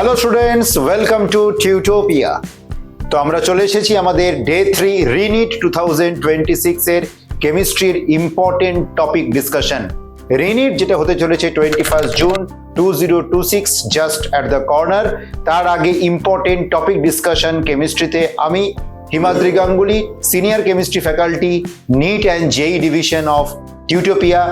Hello students, welcome to Tutopia. তো আমরা চলে এসেছি আমাদের ডে 3 রিনিট 2026 এর কেমিস্ট্রির ইম্পর্টেন্ট টপিক ডিসকাশন। রিনিট যেটা হতে চলেছে 21 জুন 2026, জাস্ট অ্যাট দ্য কর্নার। তার আগে ইম্পর্টেন্ট টপিক ডিসকাশন কেমিস্ট্রিতে আমি Himadri Ganguly, senior chemistry faculty, NEET and JEE division of Tutopia.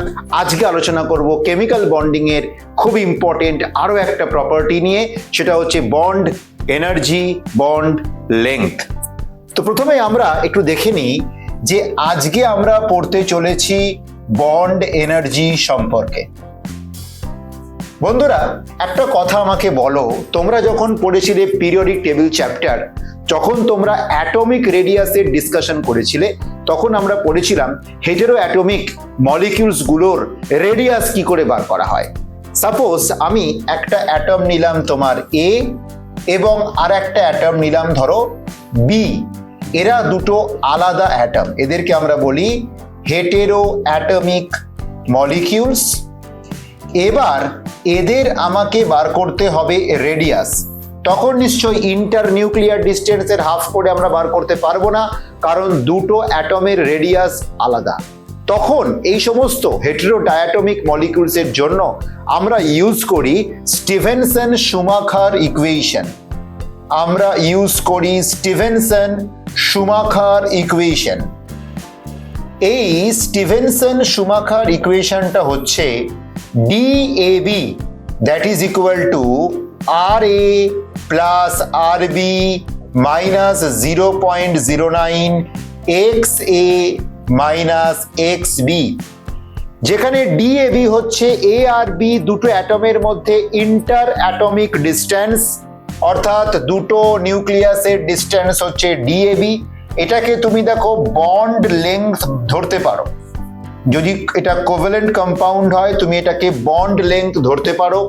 আজকে আলোচনা করব কেমিক্যাল বন্ডিং এর খুব ইম্পর্টেন্ট আরো একটা প্রপার্টি নিয়ে, সেটা হচ্ছে বন্ড এনার্জি, বন্ড লেংথ। তো প্রথমে আমরা একটু দেখে নিই যে আজকে আমরা পড়তে চলেছি বন্ড এনার্জি সম্পর্কে। বন্ধুরা, একটা কথা আমাকে বলো, তোমরা যখন পড়েছিলে পিরিয়ডিক টেবিল চ্যাপ্টার, যখন তোমরা অ্যাটমিক রেডিয়াসের ডিসকাশন করেছিলে, তখন আমরা পড়েছিলাম হেটেরো অ্যাটমিক মলিকিউলস গুলোর রেডিয়াস কি করে বার করা হয়। সাপোজ আমি একটা অ্যাটম নিলাম তোমার এ এবং আর একটা অ্যাটম নিলাম ধরো বি। এরা দুটো আলাদা অ্যাটম, এদেরকে আমরা বলি হেটেরো অ্যাটমিক মলিকিউলস। এবার এদের আমাকে বার করতে হবে রেডিয়াস। তখন নিশ্চয়ই ইন্টার নিউক্লিয়ার ডিস্টেন্সের হাফ করে আমরা বার করতে পারবো না, কারণ দুটো অ্যাটমের রেডিয়াস আলাদা। তখন এই সমস্ত হেটেরো ডায়াটমিক মলিকিউলসের জন্য আমরা ইউজ করি স্টিভেনসন শুমাখার ইকুয়েশন। আমরা ইউজ করি স্টিভেনসন শুমাখার ইকুয়েশন। এই স্টিভেনসন শুমাখার ইকুয়েশনটা হচ্ছে DAB, that is equal to RA plus RB minus 0.09 XA minus XB, যেখানে DAB হচ্ছে A আর B দুটো অ্যাটমের মধ্যে ইন্টার অ্যাটমিক ডিস্টেন্স, অর্থাৎ দুটো নিউক্লিয়াসের ডিস্টেন্স হচ্ছে DAB। এটাকে তুমি দেখো বন্ড লেংথ ধরতে পারো। যদি এটা কোভ্যালেন্ট কম্পাউন্ড হয়, তুমি এটাকে বন্ড লেংথ ধরতে পারো।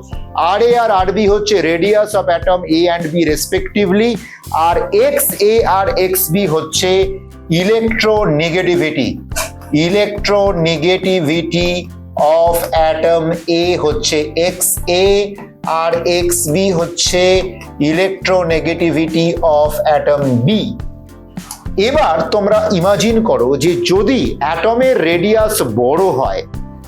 RA আর RB হচ্ছে radius of atom A and B respectively, আর XA আর XB হচ্ছে electronegativity. Electronegativity of atom A হচ্ছে XA, আর XB হচ্ছে ইলেকট্রোনেগেটিভিটি অফ অ্যাটম B। এবার তোমরা ইমাজিন করো যে যদি অ্যাটমের রেডিয়াস বড় হয়,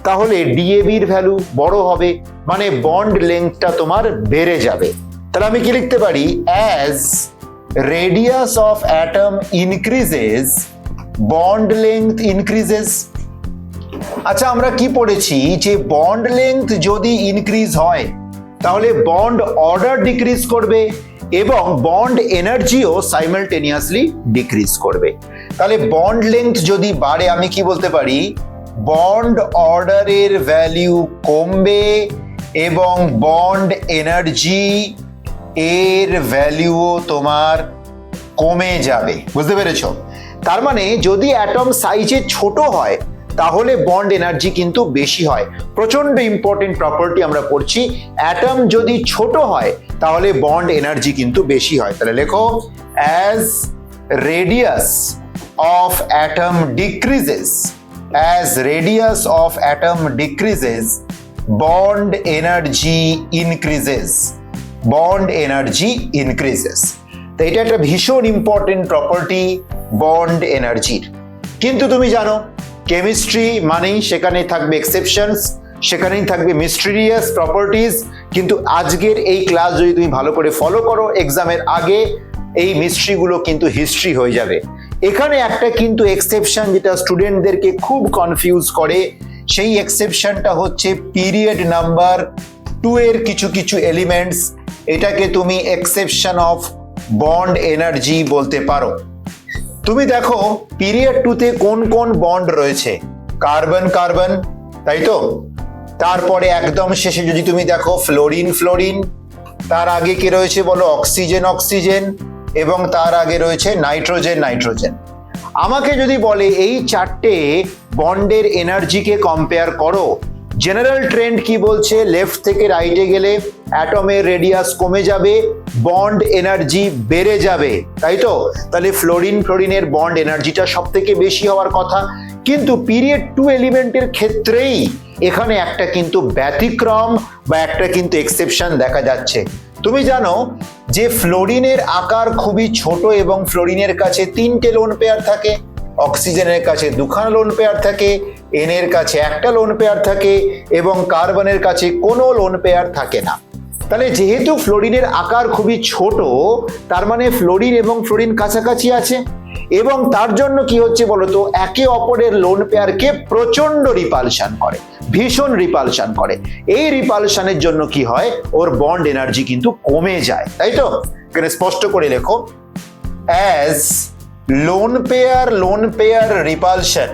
তাহলে ডিএবির ভ্যালু বড় হবে, মানে বন্ড লেংথটা তোমার বেড়ে যাবে। তাহলে আমি কি লিখতে পারি? As radius of atom increases, bond length increases. আচ্ছা, আমরা কি পড়েছি যে বন্ড লেংথ যদি ইনক্রিজ হয়, তাহলে বন্ড অর্ডার ডিক্রিজ করবে এবং বন্ড এনার্জিও সাইমালটেনিয়াসলি ডিক্রিজ করবে। তাহলে বন্ড লেংথ যদি বাড়ে, আমি কি বলতে পারি? বন্ড অর্ডারের ভ্যালু কমবে এবং বন্ড এনার্জি এর ভ্যালুও তোমার কমে যাবে। বুঝতে পেরেছো? তার মানে যদি অ্যাটম সাইজে ছোট হয়, তাহলে বন্ড এনার্জি কিন্তু বেশি হয়। প্রচন্ড ইম্পর্টেন্ট প্রপার্টি আমরা পড়ছি। অ্যাটম যদি ছোট হয়, তাহলে বন্ড এনার্জি কিন্তু বেশি হয়। তাহলে লেখো, as radius of atom decreases, as radius of atom decreases, bond energy increases, bond energy increases. তো এটা একটা ভীষণ ইম্পর্টেন্ট প্রপার্টি বন্ড এনার্জির। কিন্তু তুমি জানো, কেমিস্ট্রি মানেই সেখানে থাকবে এক্সেপশনস, সেখানেই থাকবে মিস্টেরিয়াস প্রপার্টিজ। কিন্তু আজকের এই ক্লাস যদি তুমি ভালো করে ফলো করো, এক্সামের আগে এই মিস্ট্রিগুলো কিন্তু হিস্ট্রি হয়ে যাবে। এখানে একটা কিন্তু এক্সেপশন যেটা স্টুডেন্টদেরকে খুব কনফিউজ করে, সেই এক্সেপশনটা হচ্ছে পিরিয়ড নাম্বার 2 এর কিছু কিছু এলিমেন্টস। এটাকে তুমি এক্সেপশন অফ বন্ড এনার্জি বলতে পারো। তুমি দেখো পিরিয়ড 2তে কোন কোন বন্ড রয়েছে? কার্বন কার্বন, তাই তো? তারপরে একদম শেষে যদি তুমি দেখো ফ্লোরিন ফ্লোরিন, তার আগে কি রয়েছে বলো? অক্সিজেন অক্সিজেন, এবং তার আগে রয়েছে নাইট্রোজেন নাইট্রোজেন। আমাকে যদি বলে এই চারটে বন্ডের এনার্জিকে কম্পেয়ার করো, জেনারেল ট্রেন্ড কি বলছে? লেফট থেকে রাইটে গেলে অ্যাটমের রেডিয়াস কমে যাবে, বন্ড এনার্জি বেড়ে যাবে, তাই তো? তাহলে ফ্লোরিন ফ্লোরিনের বন্ড এনার্জিটা সব থেকে বেশি হওয়ার কথা। কিন্তু পিরিয়ড 2 এলিমেন্টের ক্ষেত্রেই এখানে একটা কিন্তু ব্যতিক্রম বা একটা কিন্তু এক্সেপশন দেখা যাচ্ছে। তুমি জানো যে ফ্লোরিনের আকার খুবই ছোট এবং ফ্লোরিনের কাছে 3টে লোন পেয়ার থাকে, অক্সিজেনের কাছে 2খানা লোন পেয়ার থাকে, এন এর কাছে 1টা লোন পেয়ার থাকে এবং কার্বনের কাছে কোনো লোন পেয়ার থাকে না। তাহলে যেহেতু ফ্লোরিনের আকার খুবই ছোট, তার মানে ফ্লোরিন এবং ফ্লোরিন কাছাকাছি আছে এবং তার জন্য কি হচ্ছে বলতো, একে অপরের লোন পেয়ারকে প্রচন্ড রিপালশন করে, ভীষণ রিপালশন করে। এই রিপালশনের জন্য কি হয়, ওর বন্ড এনার্জি কিন্তু কমে যায়, তাই তো? এখানে স্পষ্ট করে লেখো, as loan pair repulsion,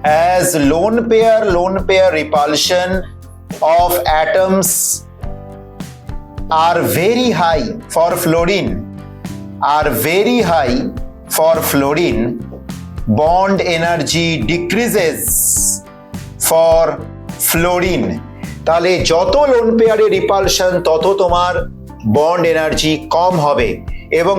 as lone pair repulsion of atoms are very high for fluorine, bond energy decreases for fluorine। তাহলে যত লোন পেয়ারের রিপালশন তত তোমার বন্ড এনার্জি কম হবে এবং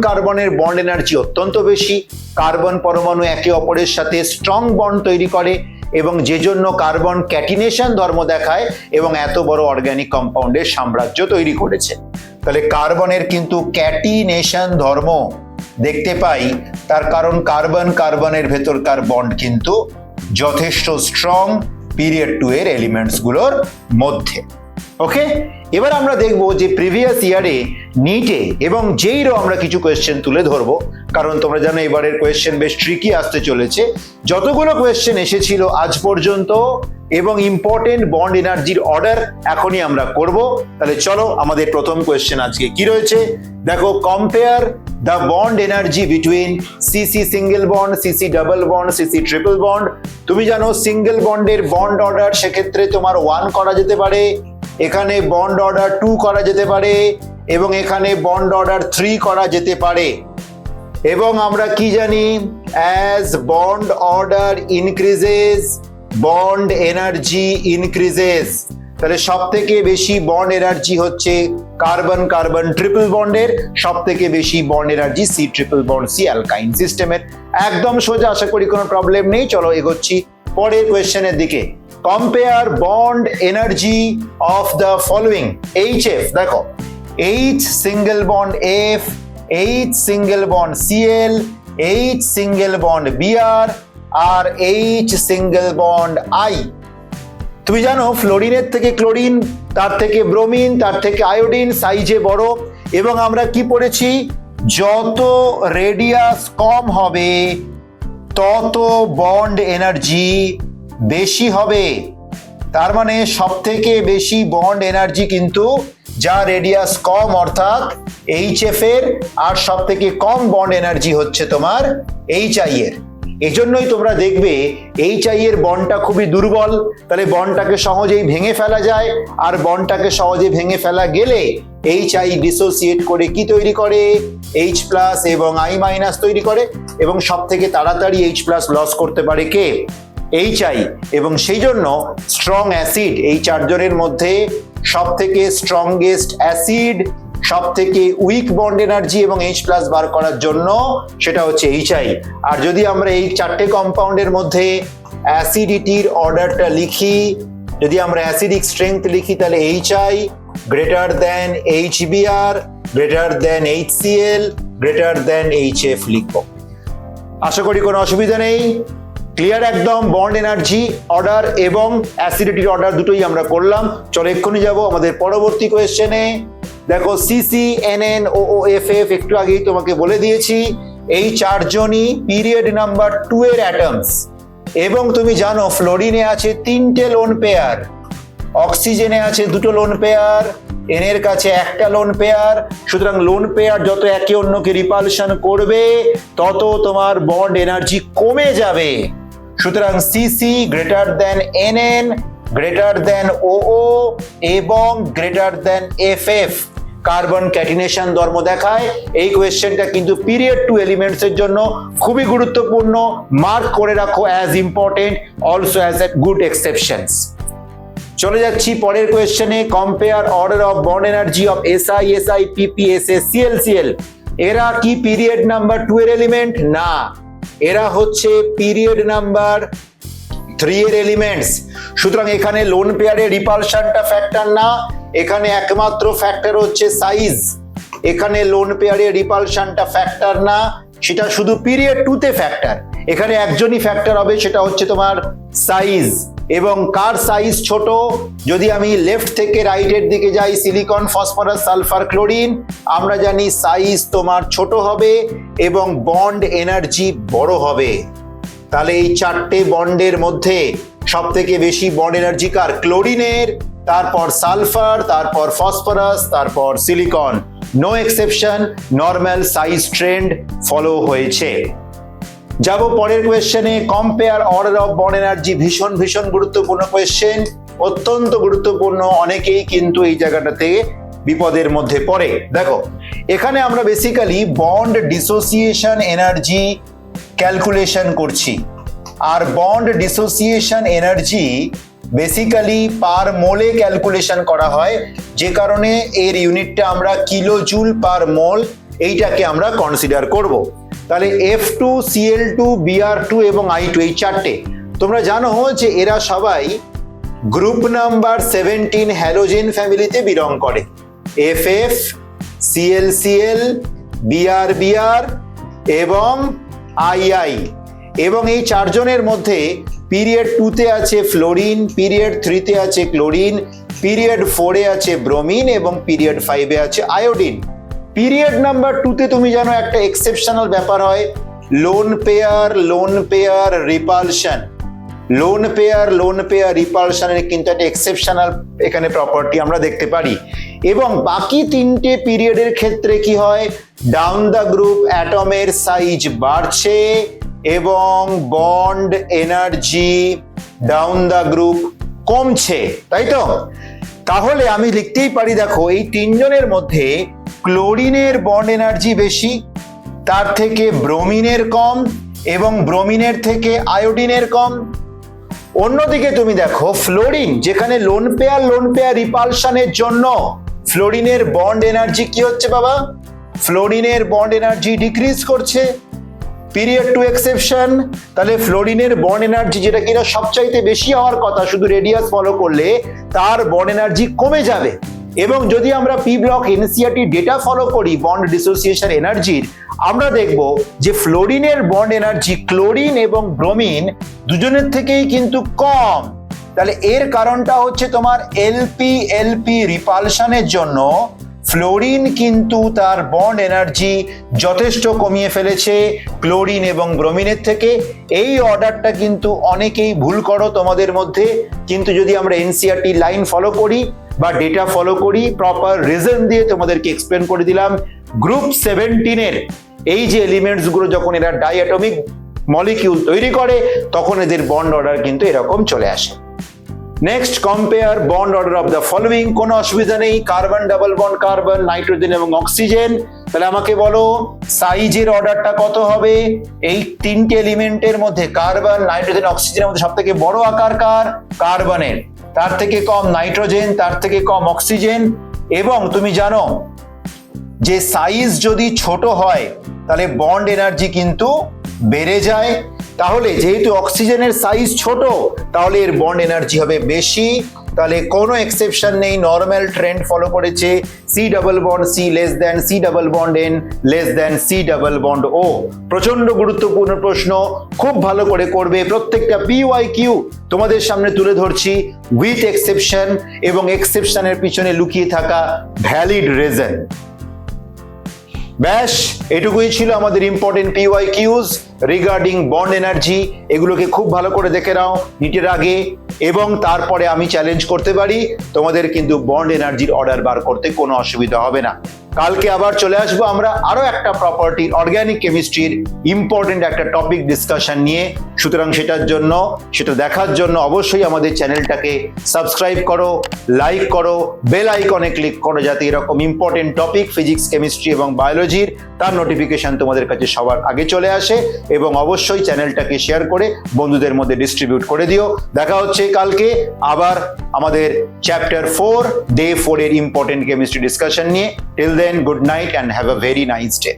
কার্বনের বন্ড এনার্জি অত্যন্ত বেশি। কার্বন পরমাণু একে অপরের সাথে স্ট্রং বন্ড তৈরি করে এবং যে জন্য কার্বন ক্যাটিনেশন ধর্ম দেখায় এবং এত বড় অর্গানিক কম্পাউন্ডের সাম্রাজ্য তৈরি করেছে। তাহলে কার্বনের কিন্তু ক্যাটিনেশন ধর্ম দেখতে পাই, তার কারণ কার্বনের ভেতরকার বন্ড কিন্তু যথেষ্ট স্ট্রং পিরিয়ড 2 এর এলিমেন্টস গুলোর মধ্যে। ওকে, এবার আমরা দেখবো যে প্রিভিয়াস ইয়ারে নিটে এবং জেইরও আমরা কিছু কোয়েশ্চেন তুলে ধরবো, কারণ তোমরা জানো এবারের কোয়েশ্চেন বেশ ট্রিকি আসতে চলেছে। যতগুলো কোয়েশ্চেন এসেছিল আজ পর্যন্ত এবং ইম্পর্টেন্ট বন্ড এনার্জির অর্ডার এখনই আমরা করব। তাহলে চলো আমাদের প্রথম কোয়েশ্চেন আজকে কি রয়েছে দেখো, compare the bond energy between CC single bond, CC double bond, CC triple bond. তুমি জানো সিঙ্গেল বন্ডের বন্ড অর্ডার সেক্ষেত্রে তোমার 1 করা যেতে পারে, এখানে বন্ড অর্ডার 2 করা যেতে পারে এবং এখানে বন্ড অর্ডার 3 করা যেতে পারে। এবং আমরা কি জানি, as bond order increases bond energy increases. তাহলে সব থেকে বেশি বন্ড এনার্জি হচ্ছে কার্বন ট্রিপল বন্ডের, সব থেকে বেশি bond energy C triple bond C alkyne সিস্টেমের। একদম সোজা, আশা করি কোনো প্রবলেম নেই। চলো এগোচ্ছি পরের কোয়েশ্চেনের দিকে। Compare bond energy of the following. HF দেখো, H single bond F, H single bond Cl, H single bond Br আর H সিঙ্গেল বন্ড I। তুমি জানো ফ্লোরিনের থেকে ক্লোরিন, তার থেকে ব্রোমিন, তার থেকে আয়োডিন সাইজে বড় এবং আমরা কি পড়েছি, যত রেডিয়াস কম হবে তত বন্ড এনার্জি বেশি হবে। তার মানে সব থেকে বেশি বন্ড এনার্জি কিন্তু যা রেডিয়াস কম অর্থাৎ HF এর, আর সব থেকে কম বন্ড এনার্জি হচ্ছে তোমার HI এর। এজন্যই তোমরা দেখবে HI এর বন্ডটা খুবই দুর্বল, তাহলে বন্ডটাকে সহজেই ভেঙে ফেলা যায়, আর বন্ডটাকে সহজে ভেঙে ফেলা গেলে HI ডিসোসিয়েট করে কি তৈরি করে, H+ এবং I- তৈরি করে এবং সব থেকে তাড়াতাড়ি H+ লস করতে পারে কে, HI। এবং সেই জন্য স্ট্রং অ্যাসিড, এই চারজনের মধ্যে সব থেকে স্ট্রংগেস্ট অ্যাসিড, সব থেকে উইক বন্ড এনার্জি এবং H+ বার করার জন্য সেটা হচ্ছে HI। আর যদি আমরা এই চারটে কম্পাউন্ডের মধ্যে অ্যাসিডিটির অর্ডারটা লিখি, যদি আমরা অ্যাসিডিক স্ট্রেংথ লিখি, তাহলে HI greater than HBr greater than HCl greater than HF লিখব। আশা করি কোনো অসুবিধা নেই। ক্লিয়ার একদম, বন্ড এনার্জি অর্ডার এবং অ্যাসিডিটির অর্ডার দুটোই আমরা করলাম। চলো এক্ষুনি যাব আমাদের পরবর্তী কোয়েশ্চেনে। দেখো CCNNOOFF একটু আগেই তোমাকে বলে দিয়েছি, এই চারজনই পিরিয়ড নাম্বার 2 এর অ্যাটমস এবং তুমি জানো ফ্লোরিনে আছে 3টে লোন পেয়ার, অক্সিজেনে আছে 2টো লোন পেয়ার, এন এর কাছে 1টা লোন পেয়ার। সুতরাং লোন পেয়ার যত একে অন্যকে রিপালশন করবে তত তোমার বন্ড এনার্জি কমে যাবে। সুতরাং CC greater than NN greater than OO এবং greater than FF carbon catenation ধর্ম দেখায়। এই কোয়েশ্চেনটা কিন্তু পিরিয়ড 2 এলিমেন্টস এর জন্য খুবই গুরুত্বপূর্ণ, মার্ক করে রাখো as important, also as a good exceptions. চলে যাচ্ছি পরের কোয়েশ্চেনে। Compare order of bond energy of SI, SI, PP, SS, CL, CL। এরা কি পিরিয়ড নাম্বার 2 এর এলিমেন্ট? না, এরা হচ্ছে পিরিয়ড নাম্বার 3 এর এলিমেন্টস। সুতরাং এখানে লোন পেয়ারের রিপালশনটা ফ্যাক্টর না, এখানে একমাত্র ফ্যাক্টর হচ্ছে সাইজ। এখানে লোন পেয়ারে রিপালশনটা ফ্যাক্টর না, সেটা শুধু পিরিয়ড 2 তে ফ্যাক্টর। এখানে একজনই ফ্যাক্টর হবে, সেটা হচ্ছে তোমার সাইজ। এবং কার সাইজ ছোট? যদি আমি লেফট থেকে রাইটের দিকে যাই, সিলিকন, ফসফরাস, সালফার, ক্লোরিন, আমরা জানি সাইজ তোমার ছোট হবে এবং বন্ড এনার্জি বড় হবে। তাহলে এই চারটে বন্ডের মধ্যে সব থেকে বেশি বন্ড এনার্জি কার? ক্লোরিনের, তারপর সালফার, তারপর ফসফরাস, তারপর silicon. No exception, normal size trend follow হয়েছে। যাব পরের কোয়েশ্চেনে। Compare order of bond energy. ভীষণ ভীষণ গুরুত্বপূর্ণ কোয়েশ্চেন, অত্যন্ত গুরুত্বপূর্ণ। অনেকেই কিন্তু এই জায়গাটাতে বিপদের মধ্যে পড়ে। দেখো, এখানে আমরা basically bond dissociation energy calculation করছি। আর বন্ড ডিসোসিয়েশন এনার্জি বেসিক্যালি পার মোলে ক্যালকুলেশন করা হয়, যে কারণে এর ইউনিটটা আমরা কিলো জুল পার মোল এইটাকে আমরা কনসিডার করব। তাহলে F2, Cl2, Br2 এবং I2 এই চারটে তোমরা জানো যে এরা সবাই গ্রুপ নাম্বার 17 হ্যালোজেন ফ্যামিলিতে বিলং করে। FF, ClCl, Br এবং II। এবং এই চারজনের মধ্যে পিরিয়ড 2 তে আছে ফ্লোরিন, পিরিয়ড 3 তে আছে ক্লোরিন, পিরিয়ড 4 এ আছে ব্রোমিন এবং পিরিয়ড 5 এ আছে আয়োডিন। পিরিয়ড নাম্বার 2 তে তুমি জানো একটা এক্সেপশনাল ব্যাপার হয়, lone pair repulsion. Lone pair রিপালশনের কিন্তু একটা এক্সেপশনাল এখানে প্রপার্টি আমরা দেখতে পারি। এবং বাকি তিনটে পিরিয়ডের ক্ষেত্রে কি হয়? ডাউন দ্য গ্রুপ অ্যাটমের সাইজ বাড়ছে এবং bond energy down the group কমছে, তাই তো? তাহলে আমি লিখতেই পারি, দেখো এই তিনজনের মধ্যে ক্লোরিনের বন্ড এনার্জি বেশি, তার থেকে ব্রোমিনের কম এবং ব্রোমিনের থেকে আয়োডিনের কম। অন্যদিকে তুমি দেখো ফ্লোরিন, যেখানে লোন পেয়ার রিপালশনের জন্য ফ্লোরিনের বন্ড এনার্জি কি হচ্ছে বাবা? ফ্লোরিনের বন্ড এনার্জি ডিক্রিজ করছে। পিরিয়ড 2 এক্সেপশন, তাহলে ফ্লোরিনের বন্ড এনার্জি যেটা কিনা সবচাইতে বেশি হওয়ার কথা, শুধু রেডিয়াস ফলো করলে তার বন্ড এনার্জি কমে যাবে। এবং যদি আমরা P block NCERT data follow করি বন্ড ডিসোসিয়েশন এনার্জির, আমরা দেখব যে ফ্লোরিনের বন্ড এনার্জি ক্লোরিন এবং ব্রোমিন দুজনের থেকেই কিন্তু কম। তাহলে এর কারণটা হচ্ছে তোমার এলপি রিপালশনের জন্য ফ্লোরিন কিন্তু তার বন্ড এনার্জি যথেষ্ট কমিয়ে ফেলেছে ক্লোরিন এবং ব্রোমিনের থেকে। এই অর্ডারটা কিন্তু অনেকেই ভুল করো তোমাদের মধ্যে, কিন্তু যদি আমরা এনসিইআরটি লাইন ফলো করি বা ডেটা ফলো করি, প্রপার রিজন দিয়ে তোমাদেরকে এক্সপ্লেন করে দিলাম, গ্রুপ 17 এর এই যে এলিমেন্টস গুলো যখন এরা ডাইঅ্যাটমিক মলিকিউল তৈরি করে, তখন এদের বন্ড অর্ডার কিন্তু এরকম চলে আসে। Next, compare bond order of the following. কোনো অসুবিধা নেই, carbon, double bond carbon, nitrogen এবং অক্সিজেন। তাহলে আমাকে বলো সাইজের অর্ডারটা কত হবে? এই তিনটে এলিমেন্টের মধ্যে কার্বন, নাইট্রোজেন, অক্সিজেনের মধ্যে সব থেকে বড় আকার কার? কার্বনের, তার থেকে কম নাইট্রোজেন, তার থেকে কম অক্সিজেন। এবং তুমি জানো যে সাইজ যদি ছোট হয় তাহলে বন্ড এনার্জি কিন্তু বেড়ে যায়। তাহলে যেহেতু অক্সিজেনের সাইজ ছোট, তাহলে এর বন্ড এনার্জি হবে বেশি। তাহলে কোনো এক্সেপশন নেই, নর্মাল ট্রেন্ড ফলো করেছে। C double bond C less than C double bond N less than C double bond O. প্রচন্ড গুরুত্বপূর্ণ প্রশ্ন, খুব ভালো করে করবে। প্রত্যেকটা PYQ তোমাদের সামনে তুলে ধরছি উইথ এক্সেপশন এবং এক্সেপশনের পিছনে লুকিয়ে থাকা ভ্যালিড রিজন। ব্যাস, এটুকুই ছিল আমাদের important PYQs regarding bond energy. এগুলোকে খুব ভালো করে দেখে নাও নিটের আগে, এবং তারপরে আমি চ্যালেঞ্জ করতে পারি তোমাদের কিন্তু বন্ড এনার্জির অর্ডার বার করতে কোনো অসুবিধা হবে না। কালকে আবার চলে আসবো আমরা আরো একটা প্রপার্টি অর্গানিক কেমিস্ট্রির ইম্পর্টেন্ট একটা টপিক ডিসকাশন নিয়ে। সুতরাং সেটা দেখার জন্য অবশ্যই আমাদের চ্যানেলটাকে সাবস্ক্রাইব করো, লাইক করো, বেল আইকনে ক্লিক করো, যাতে এরকম ইম্পর্টেন্ট টপিক ফিজিক্স, কেমিস্ট্রি এবং বায়োলজির তার নোটিফিকেশন তোমাদের কাছে সবার আগে চলে আসে। এবং অবশ্যই চ্যানেলটাকে শেয়ার করে বন্ধুদের মধ্যে ডিস্ট্রিবিউট করে দিও। দেখা হচ্ছে কালকে আবার আমাদের চ্যাপ্টার 4 ডে 4 এর ইম্পর্টেন্ট কেমিস্ট্রি ডিসকাশন নিয়ে। Till then, good night and have a very nice day.